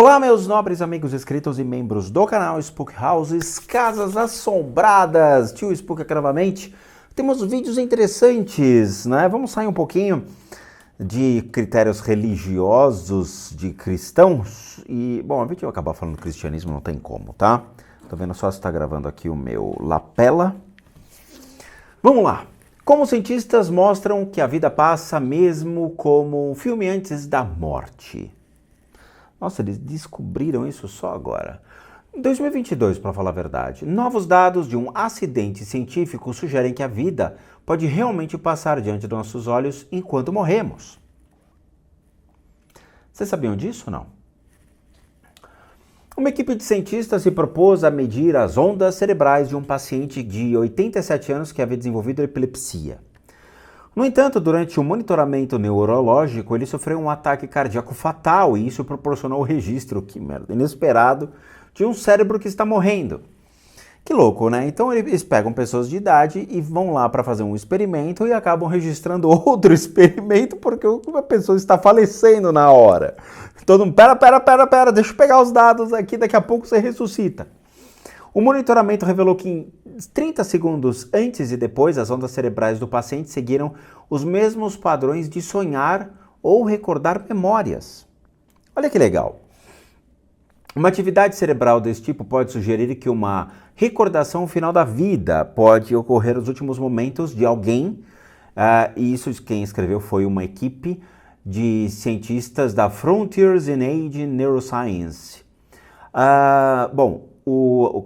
Olá, meus nobres amigos inscritos e membros do canal Spook Houses, Casas Assombradas. Tio Spook aqui novamente. Temos vídeos interessantes, né? Vamos sair um pouquinho de critérios religiosos de cristãos. E, bom, a gente vai acabar falando do cristianismo, não tem como, tá? Tô vendo só se tá gravando aqui o meu lapela. Vamos lá. Como cientistas mostram que a vida passa mesmo como um filme antes da morte. Nossa, eles descobriram isso só agora. Em 2022, para falar a verdade, novos dados de um acidente científico sugerem que a vida pode realmente passar diante dos nossos olhos enquanto morremos. Vocês sabiam disso ou não? Uma equipe de cientistas se propôs a medir as ondas cerebrais de um paciente de 87 anos que havia desenvolvido epilepsia. No entanto, durante o monitoramento neurológico, ele sofreu um ataque cardíaco fatal e isso proporcionou o registro, que merda, inesperado, de um cérebro que está morrendo. Que louco, né? Então eles pegam pessoas de idade e vão lá para fazer um experimento e acabam registrando outro experimento porque uma pessoa está falecendo na hora. Todo mundo, pera, deixa eu pegar os dados aqui, daqui a pouco você ressuscita. O monitoramento revelou que em 30 segundos antes e depois, as ondas cerebrais do paciente seguiram os mesmos padrões de sonhar ou recordar memórias. Olha que legal. Uma atividade cerebral desse tipo pode sugerir que uma recordação final da vida pode ocorrer nos últimos momentos de alguém, e isso quem escreveu foi uma equipe de cientistas da Frontiers in Age Neuroscience.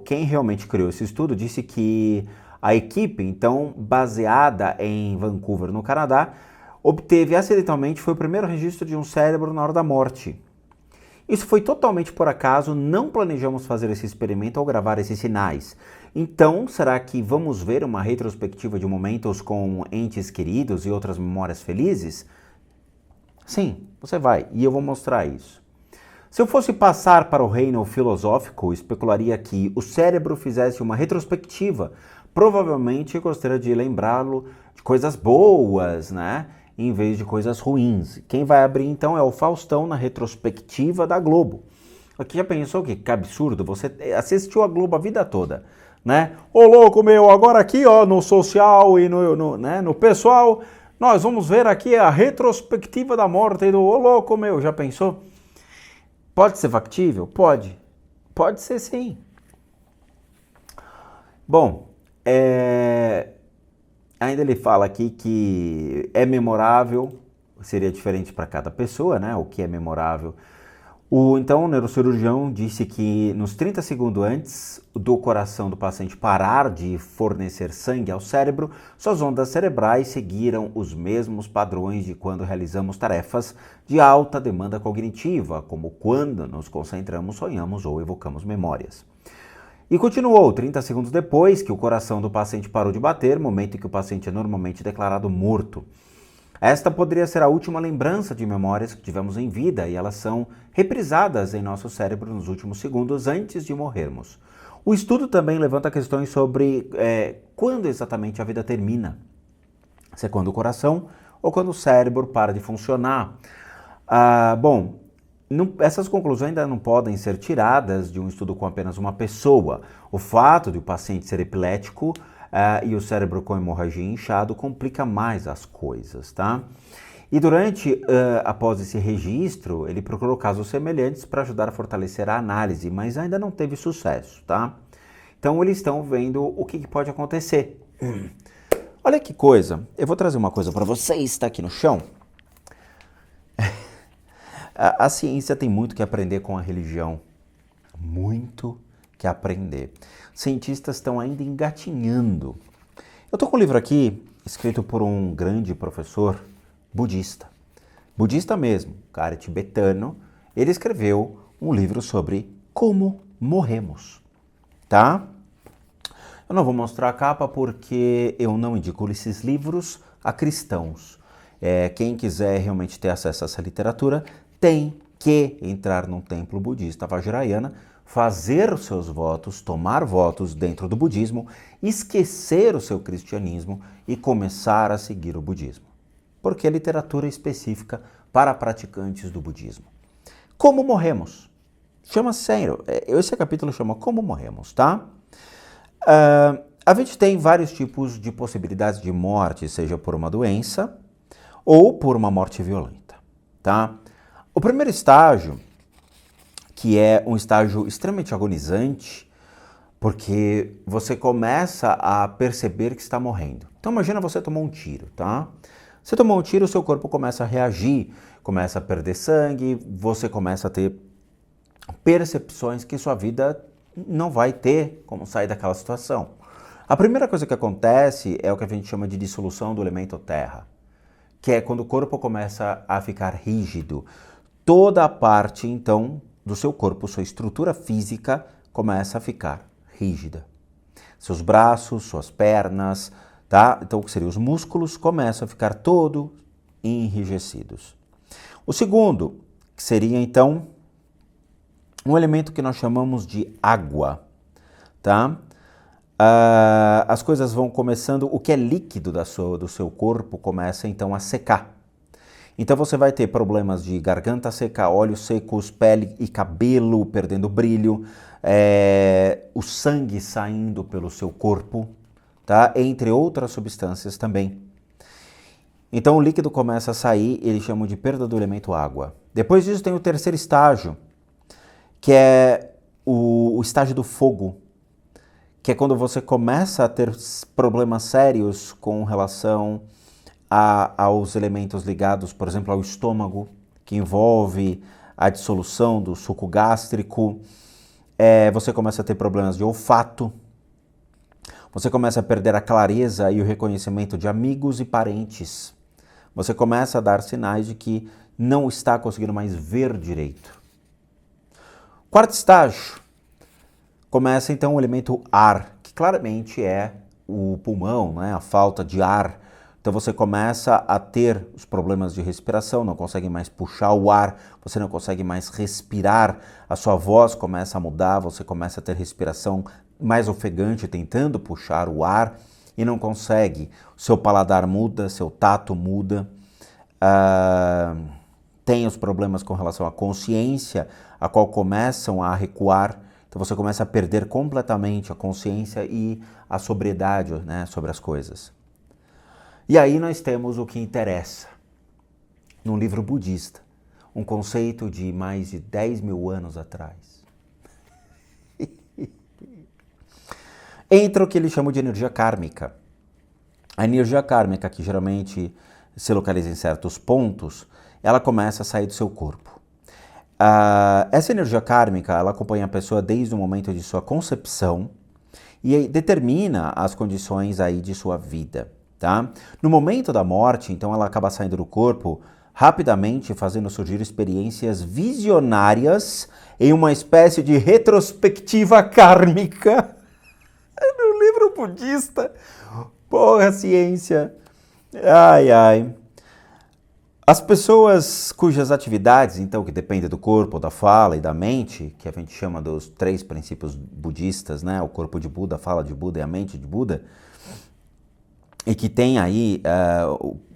Quem realmente criou esse estudo disse que a equipe, então, baseada em Vancouver, no Canadá, obteve acidentalmente, foi o primeiro registro de um cérebro na hora da morte. Isso foi totalmente por acaso, não planejamos fazer esse experimento ou gravar esses sinais. Então, será que vamos ver uma retrospectiva de momentos com entes queridos e outras memórias felizes? Sim, você vai, e eu vou mostrar isso. Se eu fosse passar para o reino filosófico, especularia que o cérebro fizesse uma retrospectiva. Provavelmente eu gostaria de lembrá-lo de coisas boas, né? Em vez de coisas ruins. Quem vai abrir então é o Faustão na retrospectiva da Globo. Aqui já pensou que absurdo? Você assistiu a Globo a vida toda, né? Ô louco meu, agora aqui ó, no social e no pessoal, nós vamos ver aqui a retrospectiva da morte do ô louco meu. Já pensou? Pode ser factível? Pode. Pode ser sim. Bom, ainda ele fala aqui que é memorável, seria diferente para cada pessoa, né? O que é memorável. Então, o neurocirurgião disse que nos 30 segundos antes do coração do paciente parar de fornecer sangue ao cérebro, suas ondas cerebrais seguiram os mesmos padrões de quando realizamos tarefas de alta demanda cognitiva, como quando nos concentramos, sonhamos ou evocamos memórias. E continuou, 30 segundos depois que o coração do paciente parou de bater, momento em que o paciente é normalmente declarado morto. Esta poderia ser a última lembrança de memórias que tivemos em vida e elas são reprisadas em nosso cérebro nos últimos segundos antes de morrermos. O estudo também levanta questões sobre quando exatamente a vida termina. Se é quando o coração ou quando o cérebro para de funcionar. Essas conclusões ainda não podem ser tiradas de um estudo com apenas uma pessoa. O fato de o paciente ser epilético e o cérebro com hemorragia inchado complica mais as coisas, tá? E após esse registro, ele procurou casos semelhantes para ajudar a fortalecer a análise, mas ainda não teve sucesso, tá? Então eles estão vendo o que pode acontecer. Olha que coisa, eu vou trazer uma coisa para vocês, está aqui no chão. A ciência tem muito que aprender com a religião, muito que aprender. Cientistas estão ainda engatinhando. Eu estou com um livro aqui, escrito por um grande professor budista. Budista mesmo, cara tibetano. Ele escreveu um livro sobre como morremos, tá? Eu não vou mostrar a capa porque eu não indico esses livros a cristãos. Quem quiser realmente ter acesso a essa literatura tem que entrar num templo budista vajrayana, fazer os seus votos, tomar votos dentro do budismo, esquecer o seu cristianismo e começar a seguir o budismo. Porque é literatura específica para praticantes do budismo. Como morremos? chama sério. Esse capítulo chama Como Morremos, tá? A gente tem vários tipos de possibilidades de morte, seja por uma doença ou por uma morte violenta, tá? O primeiro estágio, que é um estágio extremamente agonizante, porque você começa a perceber que está morrendo. Então imagina você tomou um tiro, tá? Você tomou um tiro, o seu corpo começa a reagir, começa a perder sangue, você começa a ter percepções que sua vida não vai ter como sair daquela situação. A primeira coisa que acontece é o que a gente chama de dissolução do elemento terra, que é quando o corpo começa a ficar rígido. Toda a parte, então, do seu corpo, sua estrutura física começa a ficar rígida. Seus braços, suas pernas, tá? Então, o que seriam os músculos, começam a ficar todos enrijecidos. O segundo, que seria, então, um elemento que nós chamamos de água, tá? As coisas vão começando, o que é líquido do seu corpo começa então a secar. Então você vai ter problemas de garganta seca, olhos secos, pele e cabelo perdendo brilho, o sangue saindo pelo seu corpo, tá? Entre outras substâncias também. Então o líquido começa a sair, eles chamam de perda do elemento água. Depois disso tem o terceiro estágio, que é o estágio do fogo, que é quando você começa a ter problemas sérios com relação aos elementos ligados, por exemplo, ao estômago, que envolve a dissolução do suco gástrico. Você começa a ter problemas de olfato, você começa a perder a clareza e o reconhecimento de amigos e parentes. Você começa a dar sinais de que não está conseguindo mais ver direito. Quarto estágio, começa então o elemento ar, que claramente é o pulmão, né? A falta de ar. Então você começa a ter os problemas de respiração, não consegue mais puxar o ar, você não consegue mais respirar, a sua voz começa a mudar, você começa a ter respiração mais ofegante, tentando puxar o ar e não consegue. O seu paladar muda, seu tato muda, tem os problemas com relação à consciência, a qual começam a recuar. Então você começa a perder completamente a consciência e a sobriedade, né, sobre as coisas. E aí nós temos o que interessa, num livro budista, um conceito de mais de 10 mil anos atrás. Entra o que eles chamam de energia kármica. A energia kármica, que geralmente se localiza em certos pontos, ela começa a sair do seu corpo. Essa energia kármica, ela acompanha a pessoa desde o momento de sua concepção e determina as condições aí de sua vida, tá? No momento da morte, então, ela acaba saindo do corpo rapidamente, fazendo surgir experiências visionárias em uma espécie de retrospectiva kármica. No livro budista. Porra, ciência. Ai, ai. As pessoas cujas atividades, então, que dependem do corpo, da fala e da mente, que a gente chama dos 3 princípios budistas, né? O corpo de Buda, a fala de Buda e a mente de Buda, e que tem aí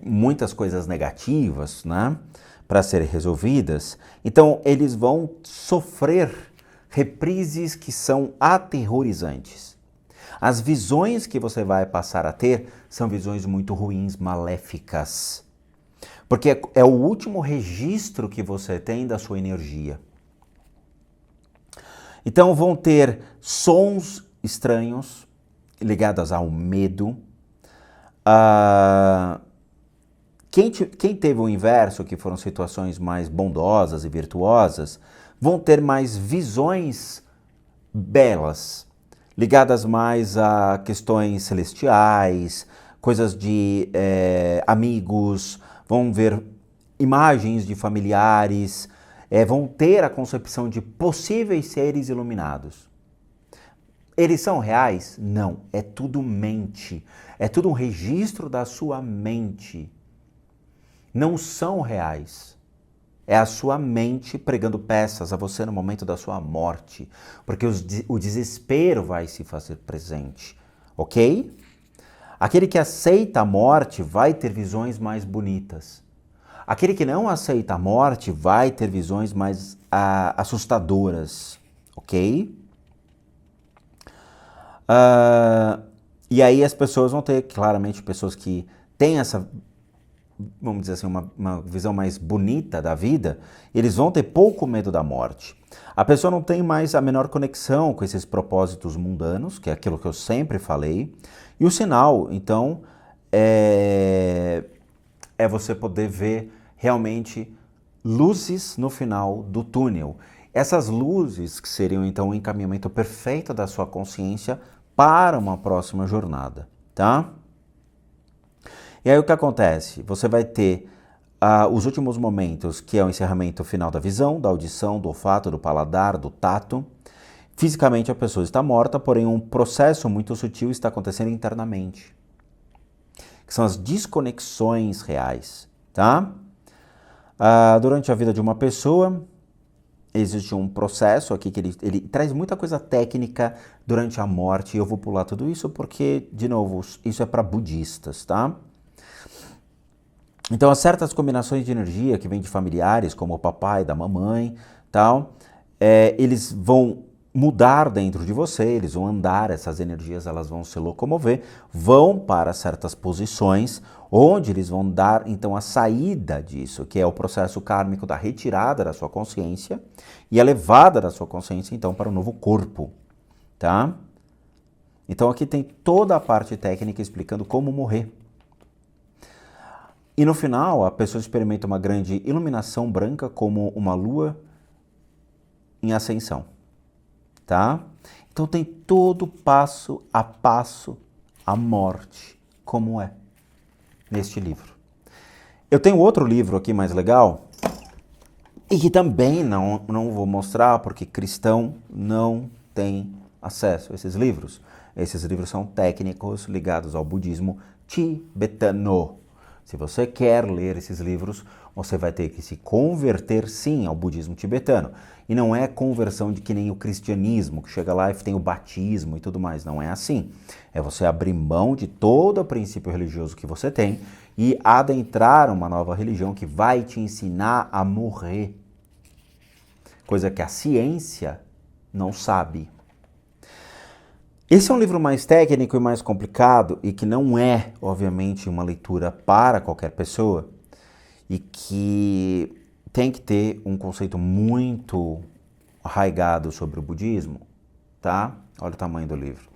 muitas coisas negativas, né? Para serem resolvidas, então eles vão sofrer reprises que são aterrorizantes. As visões que você vai passar a ter são visões muito ruins, maléficas. Porque é o último registro que você tem da sua energia. Então vão ter sons estranhos ligados ao medo. Quem teve o inverso, que foram situações mais bondosas e virtuosas, vão ter mais visões belas, ligadas mais a questões celestiais, coisas de amigos, vão ver imagens de familiares, vão ter a concepção de possíveis seres iluminados. Eles são reais? Não, é tudo mente, é tudo um registro da sua mente. Não são reais. É a sua mente pregando peças a você no momento da sua morte, porque o desespero vai se fazer presente, ok? Aquele que aceita a morte vai ter visões mais bonitas. Aquele que não aceita a morte vai ter visões mais assustadoras, ok? E aí as pessoas vão ter, claramente, pessoas que têm essa, vamos dizer assim, uma visão mais bonita da vida, eles vão ter pouco medo da morte. A pessoa não tem mais a menor conexão com esses propósitos mundanos, que é aquilo que eu sempre falei. E o sinal, então, é você poder ver realmente luzes no final do túnel. Essas luzes que seriam, então, o encaminhamento perfeito da sua consciência para uma próxima jornada, tá? E aí o que acontece? Você vai ter os últimos momentos, que é o encerramento final da visão, da audição, do olfato, do paladar, do tato. Fisicamente a pessoa está morta, porém um processo muito sutil está acontecendo internamente, que são as desconexões reais, tá? Durante a vida de uma pessoa, existe um processo aqui que ele traz muita coisa técnica durante a morte, e eu vou pular tudo isso porque, de novo, isso é para budistas, tá? Então, há certas combinações de energia que vêm de familiares, como o papai, da mamãe, tal, eles vão mudar dentro de você, eles vão andar, essas energias elas vão se locomover, vão para certas posições, onde eles vão dar, então, a saída disso, que é o processo kármico da retirada da sua consciência e a levada da sua consciência, então, para o novo corpo, tá? Então, aqui tem toda a parte técnica explicando como morrer. E no final, a pessoa experimenta uma grande iluminação branca como uma lua em ascensão, tá? Então tem todo passo a passo a morte, como é neste livro. Eu tenho outro livro aqui mais legal, e que também não vou mostrar, porque cristão não tem acesso a esses livros. Esses livros são técnicos ligados ao budismo tibetano. Se você quer ler esses livros, você vai ter que se converter, sim, ao budismo tibetano. E não é conversão de que nem o cristianismo, que chega lá e tem o batismo e tudo mais. Não é assim. É você abrir mão de todo o princípio religioso que você tem e adentrar uma nova religião que vai te ensinar a morrer. Coisa que a ciência não sabe. Esse é um livro mais técnico e mais complicado e que não é, obviamente, uma leitura para qualquer pessoa e que tem que ter um conceito muito arraigado sobre o budismo, tá? Olha o tamanho do livro.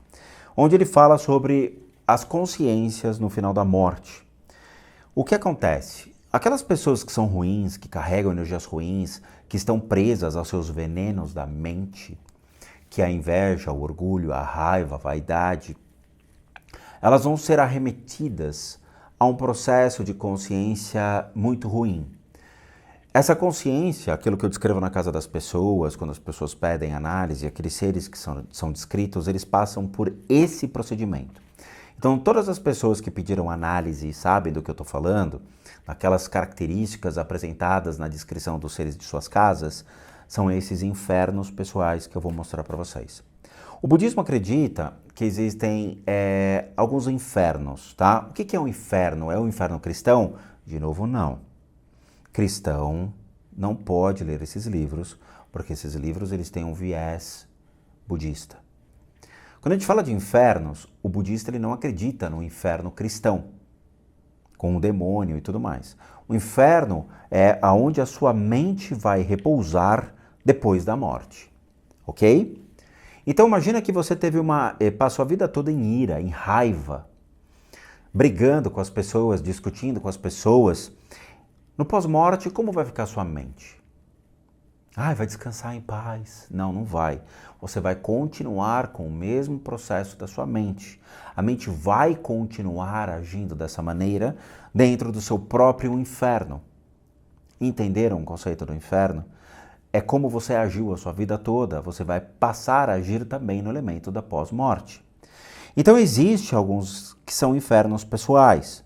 Onde ele fala sobre as consciências no final da morte. O que acontece? Aquelas pessoas que são ruins, que carregam energias ruins, que estão presas aos seus venenos da mente, que é a inveja, o orgulho, a raiva, a vaidade, elas vão ser arremetidas a um processo de consciência muito ruim. Essa consciência, aquilo que eu descrevo na casa das pessoas, quando as pessoas pedem análise, aqueles seres que são descritos, eles passam por esse procedimento. Então, todas as pessoas que pediram análise sabem do que eu estou falando, aquelas características apresentadas na descrição dos seres de suas casas, são esses infernos pessoais que eu vou mostrar para vocês. O budismo acredita que existem alguns infernos, tá? O que é um inferno? É um inferno cristão? De novo, não. Cristão não pode ler esses livros, porque esses livros eles têm um viés budista. Quando a gente fala de infernos, o budista ele não acredita no inferno cristão, com o demônio e tudo mais. O inferno é aonde a sua mente vai repousar depois da morte, ok? Então imagina que você passou a vida toda em ira, em raiva, brigando com as pessoas, discutindo com as pessoas. No pós-morte, como vai ficar a sua mente? Vai descansar em paz. Não, não vai. Você vai continuar com o mesmo processo da sua mente. A mente vai continuar agindo dessa maneira dentro do seu próprio inferno. Entenderam o conceito do inferno? É como você agiu a sua vida toda, você vai passar a agir também no elemento da pós-morte. Então existem alguns que são infernos pessoais.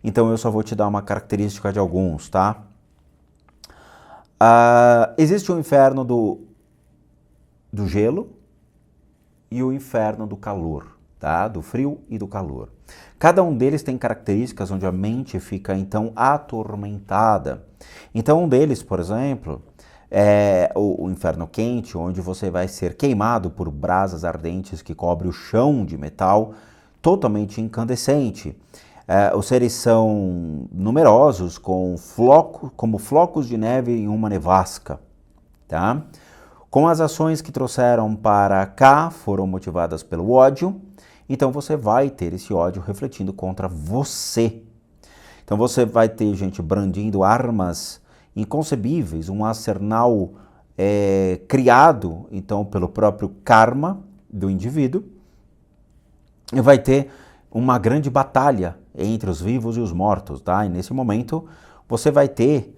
Então eu só vou te dar uma característica de alguns, tá? Existe o inferno do gelo e o inferno do calor, tá? Do frio e do calor. Cada um deles tem características onde a mente fica, então, atormentada. Então, um deles, por exemplo, é o inferno quente, onde você vai ser queimado por brasas ardentes que cobre o chão de metal totalmente incandescente. Os seres são numerosos, como flocos de neve em uma nevasca, tá? Com as ações que trouxeram para cá, foram motivadas pelo ódio, então você vai ter esse ódio refletindo contra você. Então você vai ter gente brandindo armas inconcebíveis, um arsenal criado então pelo próprio karma do indivíduo, e vai ter uma grande batalha entre os vivos e os mortos, tá? E nesse momento você vai ter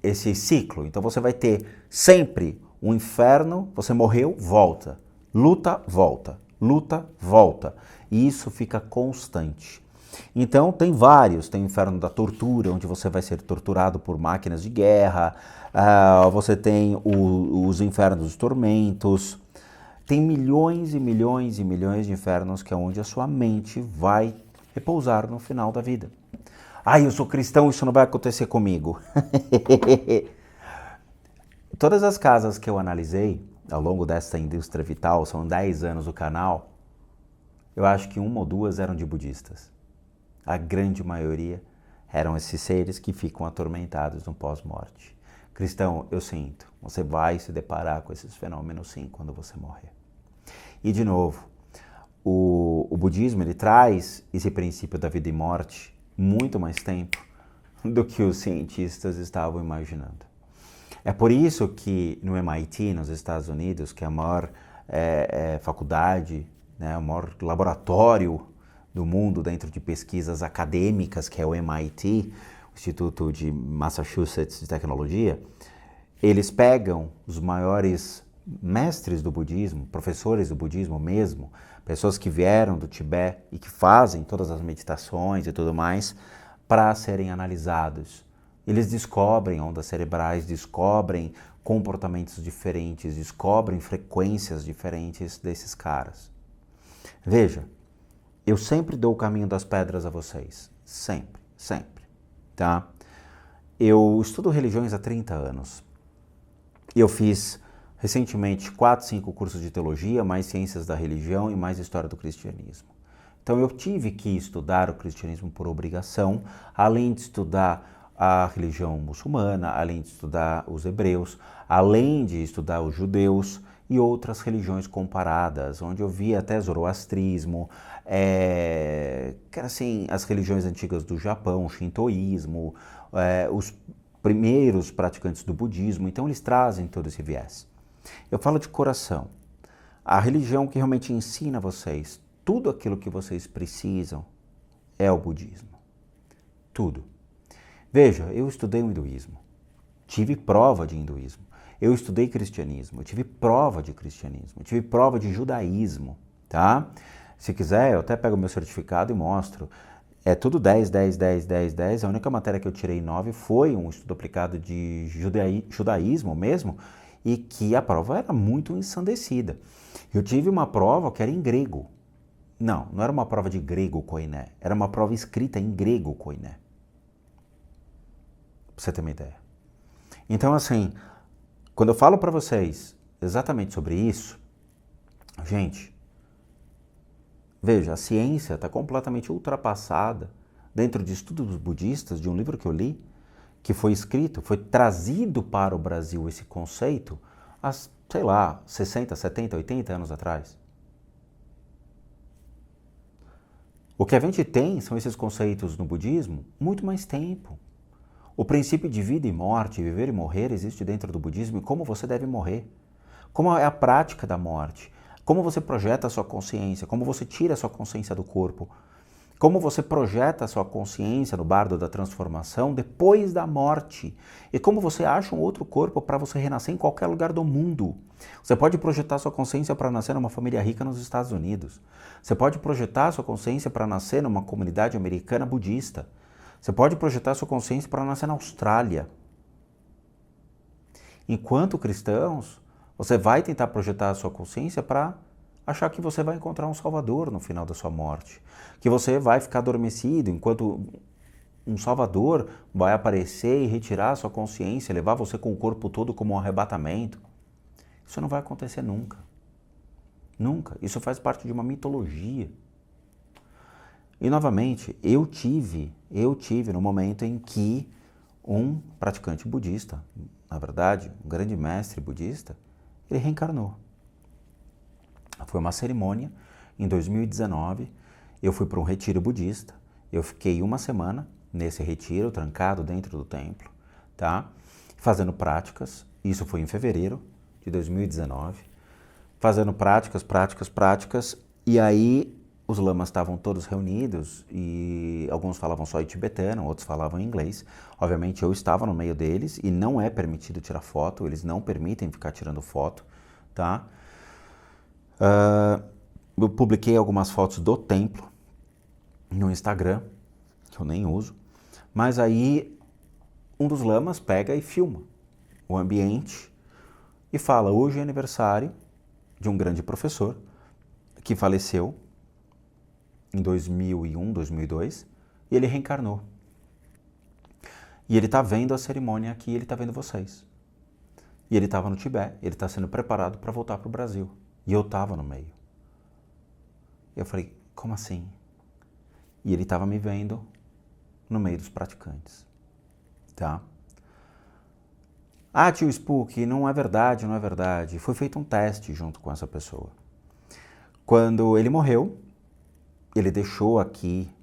esse ciclo. Então você vai ter sempre um inferno, você morreu, volta. Luta, volta. Luta, volta. E isso fica constante. Então tem vários, tem o inferno da tortura, onde você vai ser torturado por máquinas de guerra, você tem os infernos dos tormentos, tem milhões e milhões e milhões de infernos que é onde a sua mente vai repousar no final da vida. Eu sou cristão, isso não vai acontecer comigo. Todas as casas que eu analisei ao longo dessa indústria vital, são 10 anos do canal, eu acho que uma ou duas eram de budistas. A grande maioria eram esses seres que ficam atormentados no pós-morte. Cristão, eu sinto, você vai se deparar com esses fenômenos sim quando você morrer. E de novo, o budismo ele traz esse princípio da vida e morte muito mais tempo do que os cientistas estavam imaginando. É por isso que no MIT, nos Estados Unidos, que é a maior faculdade, né, o maior laboratório do mundo dentro de pesquisas acadêmicas, que é o MIT, o Instituto de Massachusetts de Tecnologia, eles pegam os maiores mestres do budismo, professores do budismo mesmo, pessoas que vieram do Tibete e que fazem todas as meditações e tudo mais, para serem analisados. Eles descobrem ondas cerebrais, descobrem comportamentos diferentes, descobrem frequências diferentes desses caras. Veja, eu sempre dou o caminho das pedras a vocês. Sempre, sempre, tá? Eu estudo religiões há 30 anos. Eu fiz recentemente 4, 5 cursos de teologia, mais ciências da religião e mais história do cristianismo. Então eu tive que estudar o cristianismo por obrigação, além de estudar a religião muçulmana, além de estudar os hebreus, além de estudar os judeus e outras religiões comparadas, onde eu vi até zoroastrismo, assim, as religiões antigas do Japão, o shintoísmo, os primeiros praticantes do budismo, então eles trazem todo esse viés. Eu falo de coração. A religião que realmente ensina a vocês tudo aquilo que vocês precisam é o budismo. Tudo. Veja, eu estudei o hinduísmo, tive prova de hinduísmo. Eu estudei cristianismo, eu tive prova de cristianismo, eu tive prova de judaísmo, tá? Se quiser, eu até pego o meu certificado e mostro. É tudo 10, 10, 10, 10, 10. A única matéria que eu tirei 9 foi um estudo aplicado de judaísmo mesmo, e que a prova era muito ensandecida. Eu tive uma prova que era em grego. Não era uma prova de grego koiné, era uma prova escrita em grego koiné. Pra você ter uma ideia. Então, assim, quando eu falo para vocês exatamente sobre isso, gente, veja, a ciência está completamente ultrapassada dentro de estudos budistas, de um livro que eu li, que foi escrito, foi trazido para o Brasil esse conceito há, sei lá, 60, 70, 80 anos atrás. O que a gente tem são esses conceitos no budismo muito mais tempo. O princípio de vida e morte, viver e morrer, existe dentro do budismo e como você deve morrer. Como é a prática da morte, como você projeta a sua consciência, como você tira a sua consciência do corpo, como você projeta a sua consciência no bardo da transformação depois da morte e como você acha um outro corpo para você renascer em qualquer lugar do mundo. Você pode projetar sua consciência para nascer numa família rica nos Estados Unidos. Você pode projetar sua consciência para nascer numa comunidade americana budista. Você pode projetar sua consciência para nascer na Austrália. Enquanto cristãos, você vai tentar projetar a sua consciência para achar que você vai encontrar um salvador no final da sua morte, que você vai ficar adormecido enquanto um salvador vai aparecer e retirar a sua consciência, levar você com o corpo todo como um arrebatamento. Isso não vai acontecer nunca. Nunca. Isso faz parte de uma mitologia. E novamente, eu tive no momento em que um praticante budista, na verdade, um grande mestre budista, ele reencarnou. Foi uma cerimônia em 2019, eu fui para um retiro budista, eu fiquei uma semana nesse retiro, trancado dentro do templo, tá? Fazendo práticas, isso foi em fevereiro de 2019, fazendo práticas, e aí os lamas estavam todos reunidos e alguns falavam só em tibetano, outros falavam em inglês. Obviamente eu estava no meio deles e não é permitido tirar foto, eles não permitem ficar tirando foto, tá? Eu publiquei algumas fotos do templo no Instagram, que eu nem uso, mas aí um dos lamas pega e filma o ambiente e fala: hoje é aniversário de um grande professor que faleceu em 2001, 2002, e ele reencarnou. E ele está vendo a cerimônia aqui, ele está vendo vocês. E ele estava no Tibete, ele está sendo preparado para voltar para o Brasil. E eu estava no meio. E eu falei: como assim? E ele estava me vendo no meio dos praticantes. Tá? Ah, tio Spook, não é verdade, não é verdade. Foi feito um teste junto com essa pessoa. Quando ele morreu, ele deixou aqui,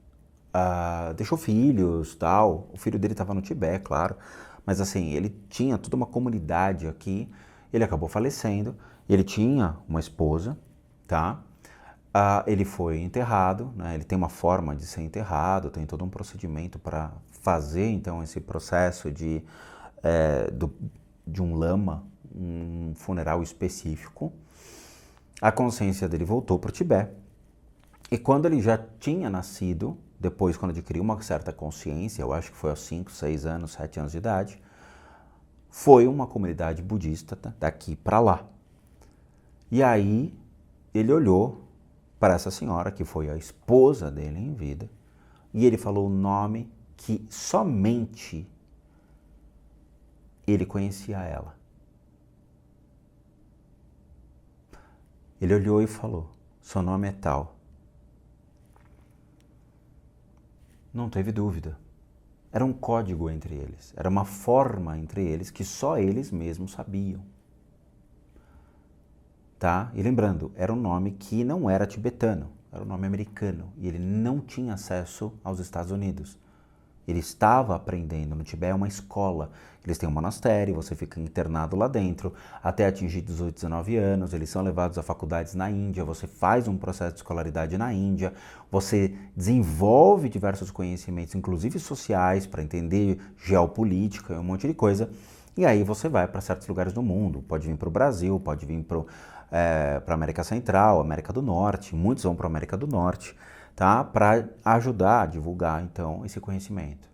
deixou filhos, tal. O filho dele estava no Tibete, claro. Mas assim, ele tinha toda uma comunidade aqui. Ele acabou falecendo. Ele tinha uma esposa, tá? Ele foi enterrado, né? Ele tem uma forma de ser enterrado, tem todo um procedimento para fazer, então, esse processo de um lama, um funeral específico. A consciência dele voltou para o Tibete. E quando ele já tinha nascido, depois quando adquiriu uma certa consciência, eu acho que foi aos 5, 6 anos, 7 anos de idade, foi uma comunidade budista daqui para lá. E aí ele olhou para essa senhora, que foi a esposa dele em vida, e ele falou o nome que somente ele conhecia ela. Ele olhou e falou: seu nome é tal. Não teve dúvida. Era um código entre eles, era uma forma entre eles que só eles mesmos sabiam. Tá? E lembrando, era um nome que não era tibetano, era um nome americano, e ele não tinha acesso aos Estados Unidos. Ele estava aprendendo. No Tibete é uma escola, eles têm um monastério, você fica internado lá dentro, até atingir 18, 19 anos, eles são levados a faculdades na Índia, você faz um processo de escolaridade na Índia, você desenvolve diversos conhecimentos, inclusive sociais, para entender geopolítica e um monte de coisa, e aí você vai para certos lugares do mundo, pode vir para o Brasil, pode vir para a América Central, América do Norte, muitos vão para a América do Norte, tá? Para ajudar a divulgar, então, esse conhecimento.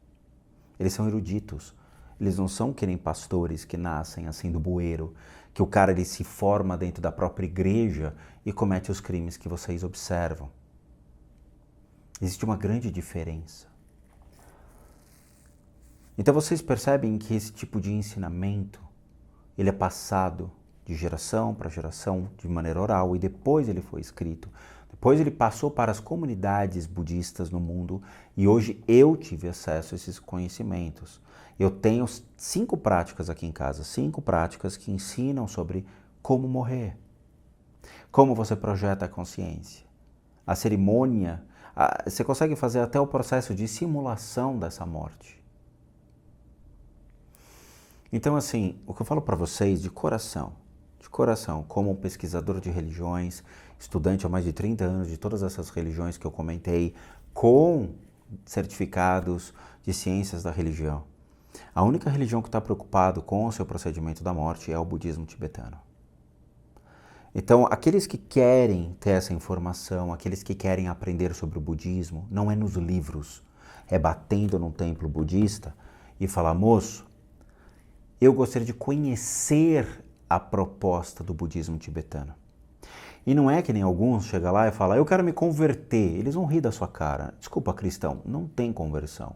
Eles são eruditos, eles não são que nem pastores que nascem assim do bueiro, que o cara ele se forma dentro da própria igreja e comete os crimes que vocês observam. Existe uma grande diferença. Então vocês percebem que esse tipo de ensinamento, ele é passado de geração para geração de maneira oral e depois ele foi escrito. Depois ele passou para as comunidades budistas no mundo e hoje eu tive acesso a esses conhecimentos. Eu tenho 5 práticas aqui em casa, 5 práticas que ensinam sobre como morrer, como você projeta a consciência, a cerimônia, você consegue fazer até o processo de simulação dessa morte. Então assim, o que eu falo para vocês de coração, como um pesquisador de religiões, estudante há mais de 30 anos de todas essas religiões que eu comentei, com certificados de ciências da religião. A única religião que está preocupado com o seu procedimento da morte é o budismo tibetano. Então, aqueles que querem ter essa informação, aqueles que querem aprender sobre o budismo, não é nos livros, é batendo num templo budista e falar: moço, eu gostaria de conhecer a proposta do budismo tibetano. E não é que nem alguns chegam lá e falam, eu quero me converter. Eles vão rir da sua cara. Desculpa, cristão, não tem conversão.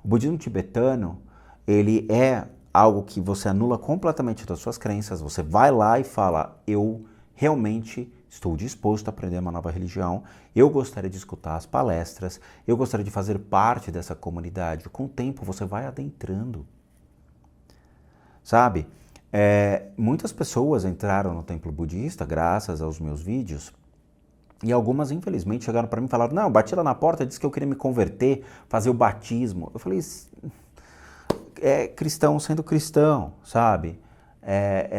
O budismo tibetano, ele é algo que você anula completamente das suas crenças. Você vai lá e fala, eu realmente estou disposto a aprender uma nova religião, eu gostaria de escutar as palestras, eu gostaria de fazer parte dessa comunidade. Com o tempo você vai adentrando. Sabe? Muitas pessoas entraram no templo budista graças aos meus vídeos e algumas, infelizmente, chegaram para mim e falaram, não, bati lá na porta, disse que eu queria me converter, fazer o batismo. Eu falei, é cristão sendo cristão, sabe?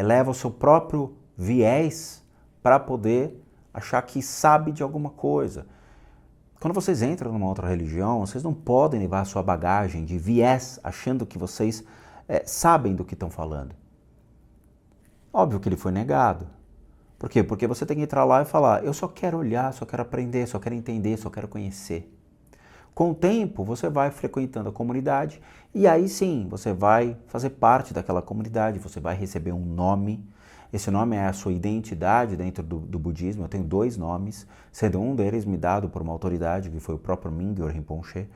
Leva o seu próprio viés para poder achar que sabe de alguma coisa. Quando vocês entram numa outra religião, vocês não podem levar a sua bagagem de viés achando que vocês sabem do que estão falando. Óbvio que ele foi negado. Por quê? Porque você tem que entrar lá e falar, eu só quero olhar, só quero aprender, só quero entender, só quero conhecer. Com o tempo, você vai frequentando a comunidade e aí sim, você vai fazer parte daquela comunidade, você vai receber um nome. Esse nome é a sua identidade dentro do budismo. Eu tenho 2 nomes, sendo um deles me dado por uma autoridade, que foi o próprio Mingyur Rinpoche.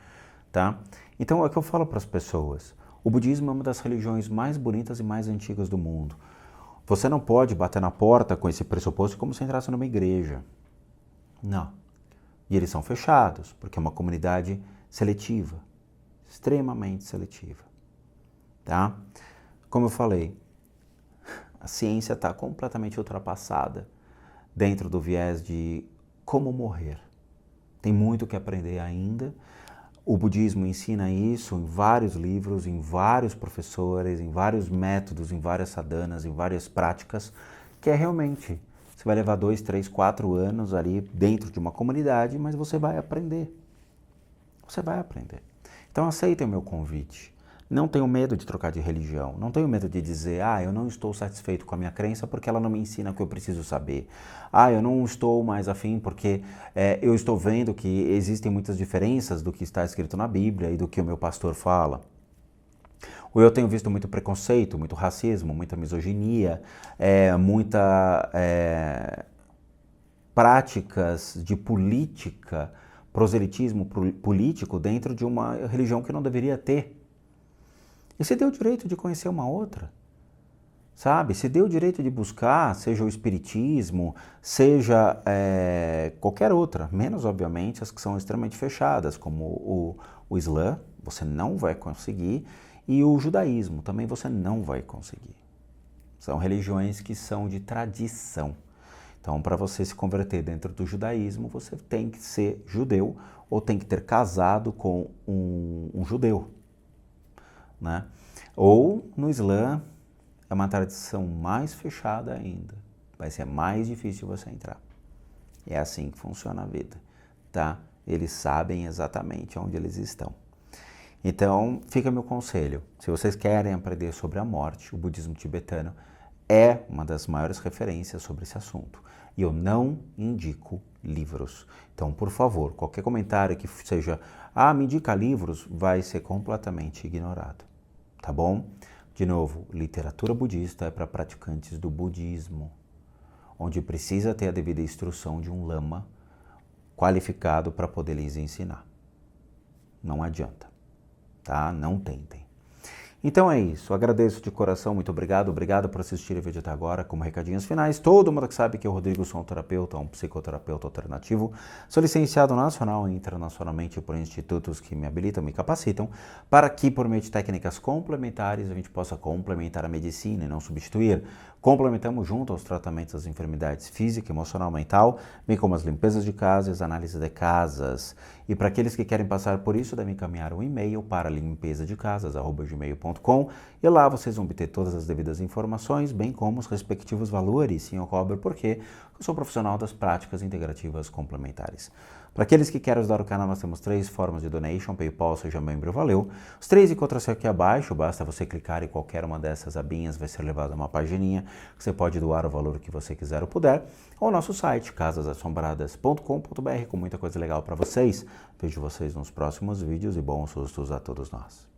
Tá? Então é o que eu falo para as pessoas. O budismo é uma das religiões mais bonitas e mais antigas do mundo. Você não pode bater na porta com esse pressuposto como se entrasse numa igreja. Não. E eles são fechados, porque é uma comunidade seletiva, extremamente seletiva. Tá? Como eu falei, a ciência está completamente ultrapassada dentro do viés de como morrer. Tem muito o que aprender ainda. O budismo ensina isso em vários livros, em vários professores, em vários métodos, em várias sadhanas, em várias práticas, que é realmente, você vai levar 2, 3, 4 anos ali dentro de uma comunidade, mas você vai aprender. Você vai aprender. Então aceitem o meu convite. Não tenho medo de trocar de religião, não tenho medo de dizer, eu não estou satisfeito com a minha crença porque ela não me ensina o que eu preciso saber. Eu não estou mais afim porque eu estou vendo que existem muitas diferenças do que está escrito na Bíblia e do que o meu pastor fala. Ou eu tenho visto muito preconceito, muito racismo, muita misoginia, muita práticas de política, proselitismo político dentro de uma religião que não deveria ter. E se deu o direito de conhecer uma outra, sabe? Se deu o direito de buscar, seja o espiritismo, seja qualquer outra, menos obviamente as que são extremamente fechadas, como o Islã, você não vai conseguir, e o judaísmo também você não vai conseguir. São religiões que são de tradição. Então, para você se converter dentro do judaísmo, você tem que ser judeu ou tem que ter casado com um judeu. Né? Ou no Islã é uma tradição mais fechada ainda, vai ser mais difícil você entrar. É assim que funciona a vida, tá? Eles sabem exatamente onde eles estão. Então, fica meu conselho, se vocês querem aprender sobre a morte, o budismo tibetano é uma das maiores referências sobre esse assunto. E eu não indico livros. Então, por favor, qualquer comentário que seja, me indica livros, vai ser completamente ignorado. Tá bom? De novo, literatura budista é para praticantes do budismo, onde precisa ter a devida instrução de um lama qualificado para poder lhes ensinar. Não adianta, tá? Não tentem. Então é isso, agradeço de coração, muito obrigado por assistir o vídeo até agora. Como recadinhos finais, todo mundo que sabe que eu, Rodrigo, sou um terapeuta, um psicoterapeuta alternativo, sou licenciado nacional e internacionalmente por institutos que me habilitam, me capacitam, para que por meio de técnicas complementares a gente possa complementar a medicina e não substituir. Complementamos junto aos tratamentos das enfermidades física, emocional, mental, bem como as limpezas de casas, análise de casas. E para aqueles que querem passar por isso, devem encaminhar um e-mail para limpezadecasas@gmail.com e lá vocês vão obter todas as devidas informações, bem como os respectivos valores. Sim, eu cobro porque eu sou profissional das práticas integrativas complementares. Para aqueles que querem ajudar o canal, nós temos 3 formas de donation, PayPal, seja membro, valeu. Os 3 encontram-se aqui abaixo, basta você clicar em qualquer uma dessas abinhas, vai ser levado a uma pagininha que você pode doar o valor que você quiser ou puder, ou nosso site, casasassombradas.com.br, com muita coisa legal para vocês. Vejo vocês nos próximos vídeos e bons sustos a todos nós.